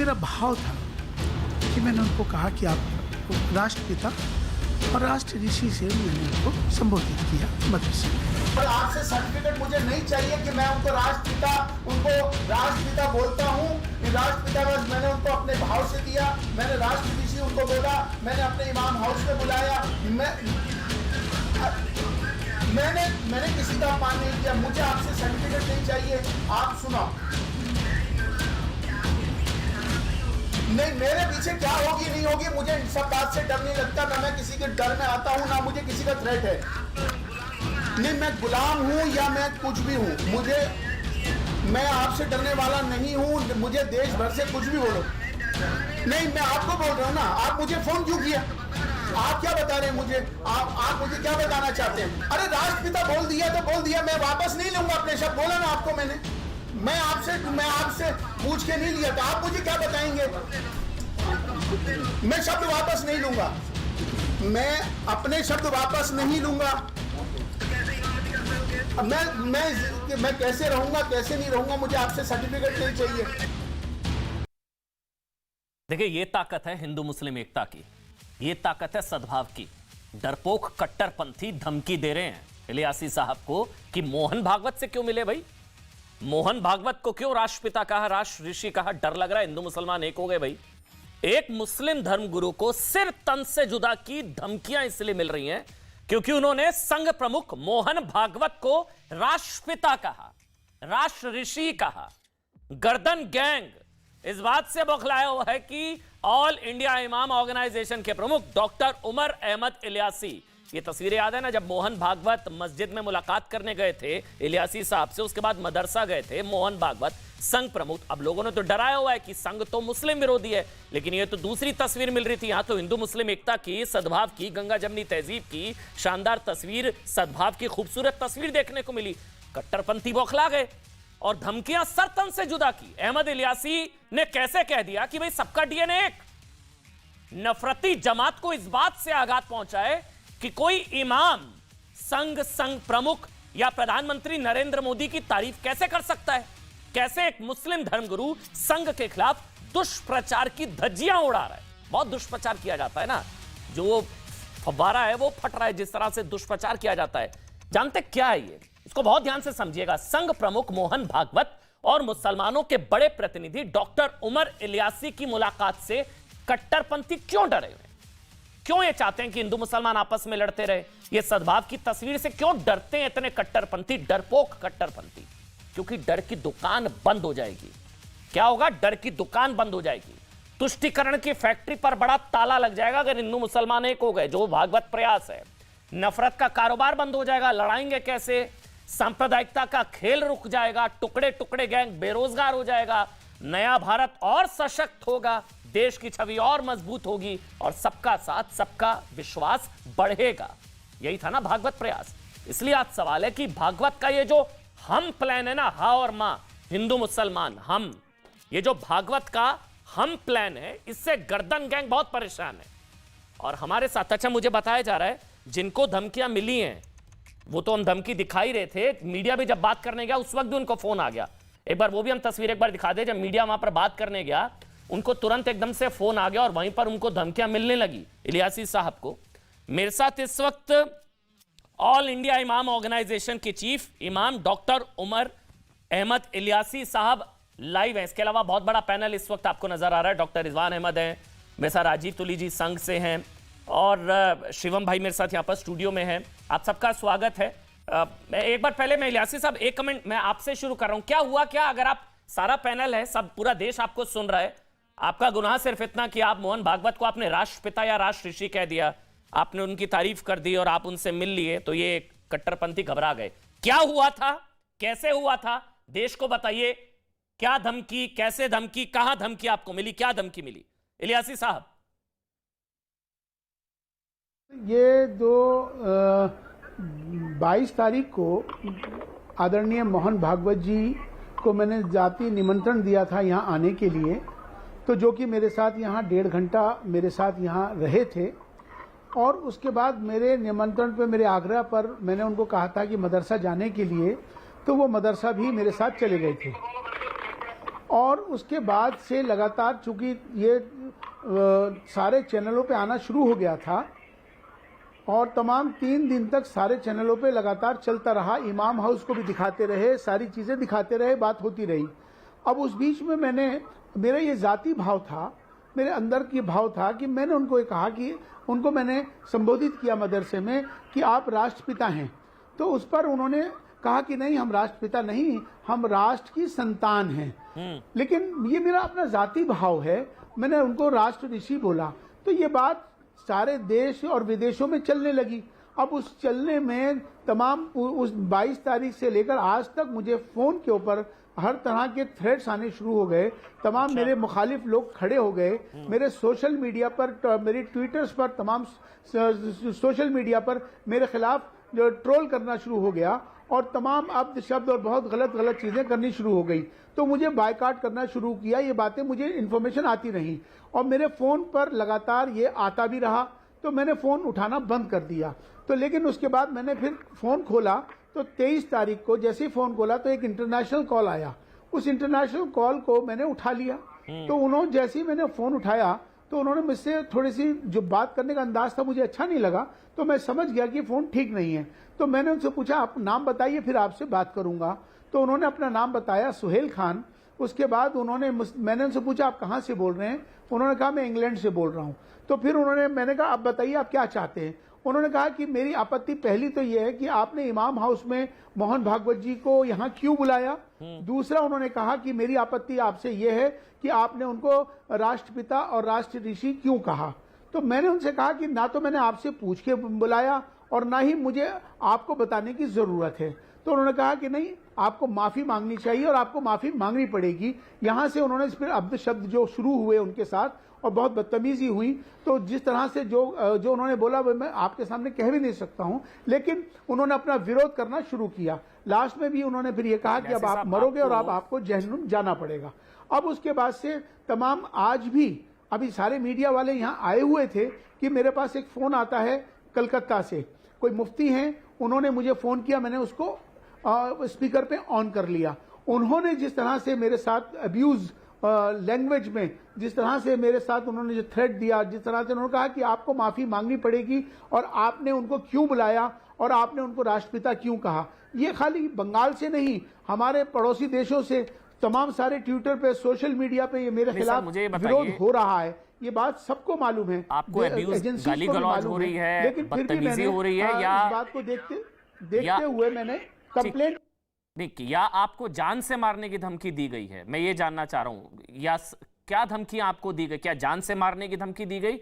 मेरा भाव था कि मैंने उनको कहा कि आप राष्ट्रपिता और राष्ट्र ऋषि से मैंने उनको संबोधित किया मदरसे में। और आपसे सर्टिफिकेट मुझे नहीं चाहिए कि मैं उनको राष्ट्रपिता बोलता हूँ। राष्ट्रपिता बस मैंने उनको अपने भाव से दिया। मैंने राष्ट्र ऋषि उनको बोला, मैंने अपने इमाम हाउस में बुलाया। मैंने किसी का अपमान नहीं किया। मुझे आपसे सर्टिफिकेट नहीं चाहिए। आप सुनो, नहीं मेरे पीछे क्या होगी नहीं होगी, मुझे इन सब बात से डर नहीं लगता। ना मैं किसी के डर में आता हूँ, ना मुझे किसी का थ्रेट है। नहीं मैं गुलाम हूँ या मैं कुछ भी हूँ, मैं आपसे डरने वाला नहीं हूँ। मुझे देश भर से कुछ भी बोलो। नहीं मैं आपको बोल रहा हूँ ना, आप मुझे फोन क्यों किया? आप क्या बता रहे हैं मुझे? आप मुझे क्या बताना चाहते हैं? अरे राष्ट्रपिता बोल दिया तो बोल दिया, मैं वापस नहीं लूंगा अपने शब्द। बोला ना आपको मैंने, मैं आपसे पूछ के नहीं लिया था। आप मुझे क्या बताएंगे? मैं शब्द वापस नहीं लूंगा, मैं अपने शब्द वापस नहीं लूंगा। मैं कैसे रहूंगा कैसे नहीं रहूंगा, मुझे आपसे सर्टिफिकेट नहीं चाहिए। देखिए ये ताकत है हिंदू मुस्लिम एकता की, ये ताकत है सद्भाव की। डरपोक कट्टरपंथी धमकी दे रहे हैं इलियासी साहब को कि मोहन भागवत से क्यों मिले भाई, मोहन भागवत को क्यों राष्ट्रपिता कहा, राष्ट्र ऋषि कहा, डर लग रहा है हिंदू मुसलमान एक हो गए भाई। एक मुस्लिम धर्मगुरु को सिर तन से जुदा की धमकियां इसलिए मिल रही हैं क्योंकि उन्होंने संघ प्रमुख मोहन भागवत को राष्ट्रपिता कहा, राष्ट्र ऋषि कहा। गर्दन गैंग इस बात से बौखलाया हुआ है कि ऑल इंडिया इमाम ऑर्गेनाइजेशन के प्रमुख डॉक्टर उमर अहमद इलियासी, ये तस्वीरें याद है ना, जब मोहन भागवत मस्जिद में मुलाकात करने गए थे इलियासी साहब से, उसके बाद मदरसा गए थे मोहन भागवत संघ प्रमुख। अब लोगों ने तो डराया हुआ है कि संघ तो मुस्लिम विरोधी है, लेकिन ये तो दूसरी तस्वीर मिल रही थी। यहां तो हिंदू मुस्लिम एकता की, सद्भाव की, गंगा जमनी तहजीब की शानदार तस्वीर, सद्भाव की खूबसूरत तस्वीर देखने को मिली। कट्टरपंथी बौखला गए और धमकियां सरतन से जुदा की। अहमद इलियासी ने कैसे कह दिया कि भाई सबका डीएनए एक। नफरती जमात को इस बात से आघात पहुंचाए कि कोई इमाम संघ प्रमुख या प्रधानमंत्री नरेंद्र मोदी की तारीफ कैसे कर सकता है, कैसे एक मुस्लिम धर्मगुरु संघ के खिलाफ दुष्प्रचार की धज्जियां उड़ा रहा है। बहुत दुष्प्रचार किया जाता है ना, जो फव्वारा है वो फट रहा है, जिस तरह से दुष्प्रचार किया जाता है। जानते क्या है ये, इसको बहुत ध्यान से समझिएगा। संघ प्रमुख मोहन भागवत और मुसलमानों के बड़े प्रतिनिधि डॉक्टर उमर इलियासी की मुलाकात से कट्टरपंथी क्यों डरे हुए, क्यों ये चाहते हैं कि हिंदू मुसलमान आपस में लड़ते रहे? ये सद्भाव की तस्वीर से क्यों डरते हैं इतने कट्टरपंथी, डरपोक कट्टरपंथी? क्योंकि डर की दुकान बंद हो जाएगी। क्या होगा? डर की दुकान बंद हो जाएगी। तुष्टीकरण की फैक्ट्री पर बड़ा ताला लग जाएगा अगर हिंदू मुसलमान एक हो गए, जो भागवत प्रयास है। नफरत का कारोबार बंद हो जाएगा, लड़ाएंगे कैसे? सांप्रदायिकता का खेल रुक जाएगा, टुकड़े टुकड़े गैंग बेरोजगार हो जाएगा, नया भारत और सशक्त होगा, देश की छवि और मजबूत होगी और सबका साथ सबका विश्वास बढ़ेगा। यही था ना भागवत प्रयास। इसलिए आज सवाल है कि भागवत का ये जो हम प्लान है ना, हा और मां, हिंदू मुसलमान हम, ये जो भागवत का हम प्लान है, इससे गर्दन गैंग बहुत परेशान है। और हमारे साथ, अच्छा मुझे बताया जा रहा है जिनको धमकियां मिली हैं वो तो हम धमकी दिखाई रहे थे, मीडिया भी जब बात करने गया उस वक्त भी उनको फोन आ गया। एक बार वो भी हम तस्वीर एक बार दिखा दे, जब मीडिया वहां पर बात करने गया उनको तुरंत एकदम से फोन आ गया और वहीं पर उनको धमकियां मिलने लगी इलियासी साहब को। मेरे साथ इस वक्त ऑल इंडिया इमाम ऑर्गेनाइजेशन के चीफ इमाम डॉक्टर उमर अहमद इलियासी साहब लाइव है। इसके अलावा बहुत बड़ा पैनल इस वक्त आपको नजर आ रहा है। डॉक्टर रिजवान अहमद हैं, मेरे साथ राजीव तुली जी संघ से हैं और शिवम भाई मेरे साथ यहाँ पर स्टूडियो में हैं। आप सबका स्वागत है। एक बार पहले मैं इलियासी साहब एक कमेंट मैं आपसे शुरू कर रहा हूँ, क्या हुआ क्या? अगर आप, सारा पैनल है, सब पूरा देश आपको सुन रहा है, आपका गुनाह सिर्फ इतना कि आप मोहन भागवत को आपने राष्ट्रपिता या राष्ट्र ऋषि कह दिया, आपने उनकी तारीफ कर दी और आप उनसे मिल लिए, तो ये कट्टरपंथी घबरा गए। क्या हुआ था, कैसे हुआ था, देश को बताइए। क्या धमकी, कैसे धमकी, कहां धमकी आपको मिली, क्या धमकी मिली इलियासी साहब? ये 22 तारीख को आदरणीय मोहन भागवत जी को मैंने जाति निमंत्रण दिया था यहाँ आने के लिए, तो जो कि मेरे साथ यहाँ 1.5 घंटा मेरे साथ यहाँ रहे थे। और उसके बाद मेरे निमंत्रण पे, मेरे आग्रह पर मैंने उनको कहा था कि मदरसा जाने के लिए, तो वो मदरसा भी मेरे साथ चले गए थे। और उसके बाद से लगातार चूंकि ये सारे चैनलों पे आना शुरू हो गया था और तमाम 3 दिन तक सारे चैनलों पे लगातार चलता रहा, इमाम हाउस को भी दिखाते रहे, सारी चीज़ें दिखाते रहे, बात होती रही। अब उस बीच में मेरा ये जाती भाव था, मेरे अंदर की भाव था कि मैंने उनको ये कहा कि उनको मैंने संबोधित किया मदरसे में कि आप राष्ट्रपिता हैं, तो उस पर उन्होंने कहा कि नहीं, हम राष्ट्रपिता नहीं, हम राष्ट्र की संतान हैं। लेकिन ये मेरा अपना जाती भाव है, मैंने उनको राष्ट्र ऋषि बोला, तो ये बात सारे देश और विदेशों में चलने लगी। अब उस चलने में तमाम उस 22 तारीख से लेकर आज तक मुझे फोन के ऊपर हर तरह के थ्रेड्स आने शुरू हो गए, तमाम मेरे मुखालिफ लोग खड़े हो गए, मेरे सोशल मीडिया पर, मेरे ट्विटर्स पर, तमाम सोशल मीडिया पर मेरे खिलाफ जो ट्रोल करना शुरू हो गया और तमाम अब्द शब्द और बहुत गलत चीजें करनी शुरू हो गई। तो मुझे बायकॉट करना शुरू किया, ये बातें मुझे इन्फॉर्मेशन आती रही और मेरे फोन पर लगातार ये आता भी रहा, तो मैंने फोन उठाना बंद कर दिया। तो लेकिन उसके बाद मैंने फिर फोन खोला तो 23 तारीख को जैसे ही फोन खोला तो एक इंटरनेशनल कॉल आया, उस इंटरनेशनल कॉल को मैंने उठा लिया। तो उन्होंने जैसे ही मैंने फोन उठाया तो उन्होंने मुझसे थोड़ी सी जो बात करने का अंदाज था मुझे अच्छा नहीं लगा, तो मैं समझ गया कि फोन ठीक नहीं है। तो मैंने उनसे पूछा आप नाम बताइए फिर आपसे बात करूंगा। तो उन्होंने अपना नाम बताया, सुहेल खान। उसके बाद मैंने उनसे पूछा आप कहाँ से बोल रहे हैं, उन्होंने कहा मैं इंग्लैंड से बोल रहा हूँ। तो फिर मैंने कहा आप बताइए आप क्या चाहते हैं। उन्होंने कहा कि मेरी आपत्ति पहली तो यह है कि आपने इमाम हाउस में मोहन भागवत जी को यहाँ क्यों बुलाया। दूसरा उन्होंने कहा कि मेरी आपत्ति आपसे यह है कि आपने उनको राष्ट्रपिता और राष्ट्र ऋषि क्यों कहा। तो मैंने उनसे कहा कि ना तो मैंने आपसे पूछ के बुलाया और ना ही मुझे आपको बताने की जरूरत है। तो उन्होंने कहा कि नहीं, आपको माफी मांगनी चाहिए और आपको माफी मांगनी पड़ेगी। यहां से उन्होंने फिर अब्द शब्द जो शुरू हुए उनके साथ और बहुत बदतमीजी हुई। तो जिस तरह से जो उन्होंने बोला वो मैं आपके सामने कह भी नहीं सकता हूं, लेकिन उन्होंने अपना विरोध करना शुरू किया। लास्ट में भी उन्होंने फिर ये कहा कि अब आप मरोगे और अब आपको जहन्नुम जाना पड़ेगा। अब उसके बाद से तमाम आज भी अभी सारे मीडिया वाले यहाँ आए हुए थे कि मेरे पास एक फोन आता है कलकत्ता से, कोई मुफ्ती हैं, उन्होंने मुझे फोन किया, मैंने उसको स्पीकर पे ऑन कर लिया। उन्होंने जिस तरह से मेरे साथ अब्यूज लैंग्वेज में, जिस तरह से मेरे साथ उन्होंने जो थ्रेट दिया, जिस तरह से उन्होंने कहा कि आपको माफी मांगनी पड़ेगी और आपने उनको क्यों बुलाया और आपने उनको राष्ट्रपिता क्यों कहा। ये खाली बंगाल से नहीं, हमारे पड़ोसी देशों से तमाम सारे ट्विटर पे, सोशल मीडिया पे ये मेरे खिलाफ विरोध हो रहा है। ये बात सबको मालूम है, आपको एब्यूज, गाली गलौज हो रही है, लेकिन फिर भी मैंने हो रही है या इस बात को देखते हुए मैंने कंप्लेंट नहीं, या आपको जान से मारने की धमकी दी गई है, मैं ये जानना चाह रहा हूं, या क्या धमकी आपको दी गई, क्या जान से मारने की धमकी दी गई